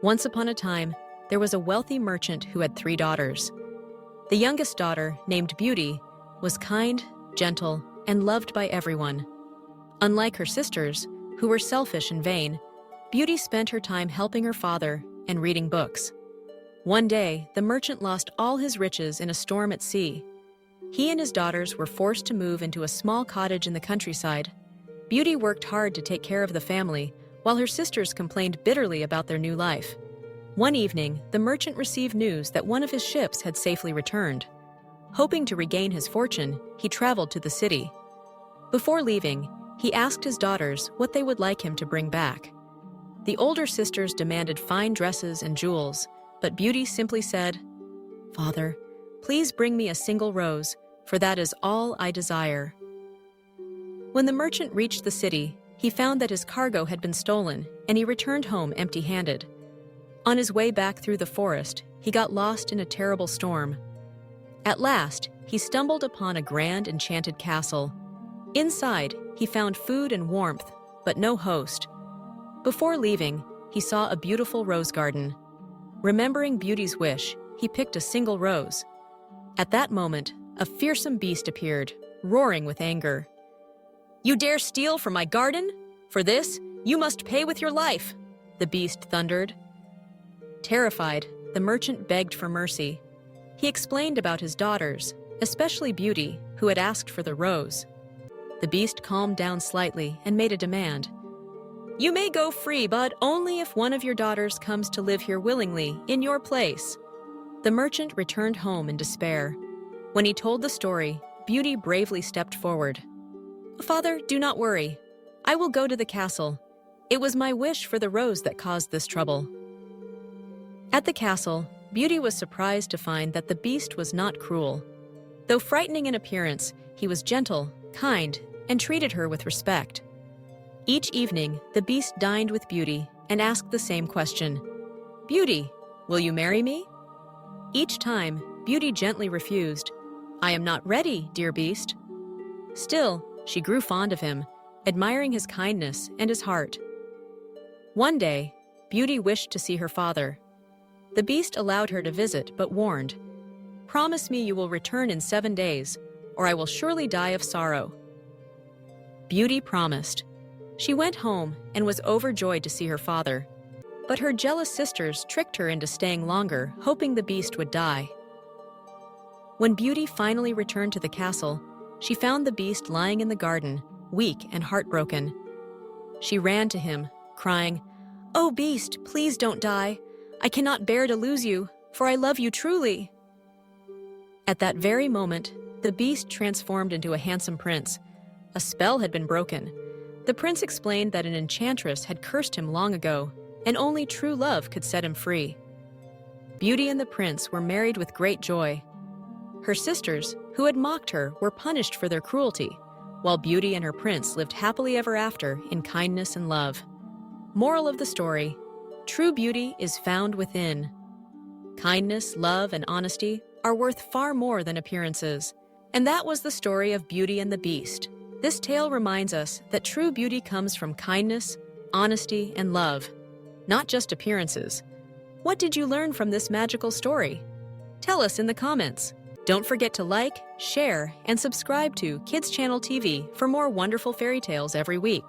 Once upon a time, there was a wealthy merchant who had 3 daughters. The youngest daughter, named Beauty, was kind, gentle, and loved by everyone. Unlike her sisters, who were selfish and vain, Beauty spent her time helping her father and reading books. One day, the merchant lost all his riches in a storm at sea. He and his daughters were forced to move into a small cottage in the countryside. Beauty worked hard to take care of the family, while her sisters complained bitterly about their new life. One evening, the merchant received news that one of his ships had safely returned. Hoping to regain his fortune, he traveled to the city. Before leaving, he asked his daughters what they would like him to bring back. The older sisters demanded fine dresses and jewels, but Beauty simply said, "Father, please bring me a single rose, for that is all I desire." When the merchant reached the city, he found that his cargo had been stolen, and he returned home empty-handed. On his way back through the forest, he got lost in a terrible storm. At last, he stumbled upon a grand enchanted castle. Inside, he found food and warmth, but no host. Before leaving, he saw a beautiful rose garden. Remembering Beauty's wish, he picked a single rose. At that moment, a fearsome beast appeared, roaring with anger. "You dare steal from my garden? For this, you must pay with your life," the beast thundered. Terrified, the merchant begged for mercy. He explained about his daughters, especially Beauty, who had asked for the rose. The beast calmed down slightly and made a demand. "You may go free, but only if one of your daughters comes to live here willingly, in your place." The merchant returned home in despair. When he told the story, Beauty bravely stepped forward. "Father, do not worry. I will go to the castle. It was my wish for the rose that caused this trouble." At the castle, Beauty was surprised to find that the beast was not cruel. Though frightening in appearance, he was gentle, kind, and treated her with respect. Each evening, the beast dined with Beauty and asked the same question. "Beauty, will you marry me?" Each time, Beauty gently refused. "I am not ready, dear beast." Still, she grew fond of him, admiring his kindness and his heart. One day, Beauty wished to see her father. The beast allowed her to visit, but warned, "Promise me you will return in 7 days, or I will surely die of sorrow." Beauty promised. She went home and was overjoyed to see her father. But her jealous sisters tricked her into staying longer, hoping the beast would die. When Beauty finally returned to the castle, she found the beast lying in the garden, weak and heartbroken. She ran to him, crying, "Oh, beast, please don't die. I cannot bear to lose you, for I love you truly." At that very moment, the beast transformed into a handsome prince. A spell had been broken. The prince explained that an enchantress had cursed him long ago, and only true love could set him free. Beauty and the prince were married with great joy. Her sisters, who had mocked her, were punished for their cruelty, while Beauty and her prince lived happily ever after in kindness and love. Moral of the story: true beauty is found within. Kindness, love, and honesty are worth far more than appearances. And that was the story of Beauty and the Beast. This tale reminds us that true beauty comes from kindness, honesty, and love, not just appearances. What did you learn from this magical story? Tell us in the comments. Don't forget to like, share, and subscribe to Kids Channel TV for more wonderful fairy tales every week.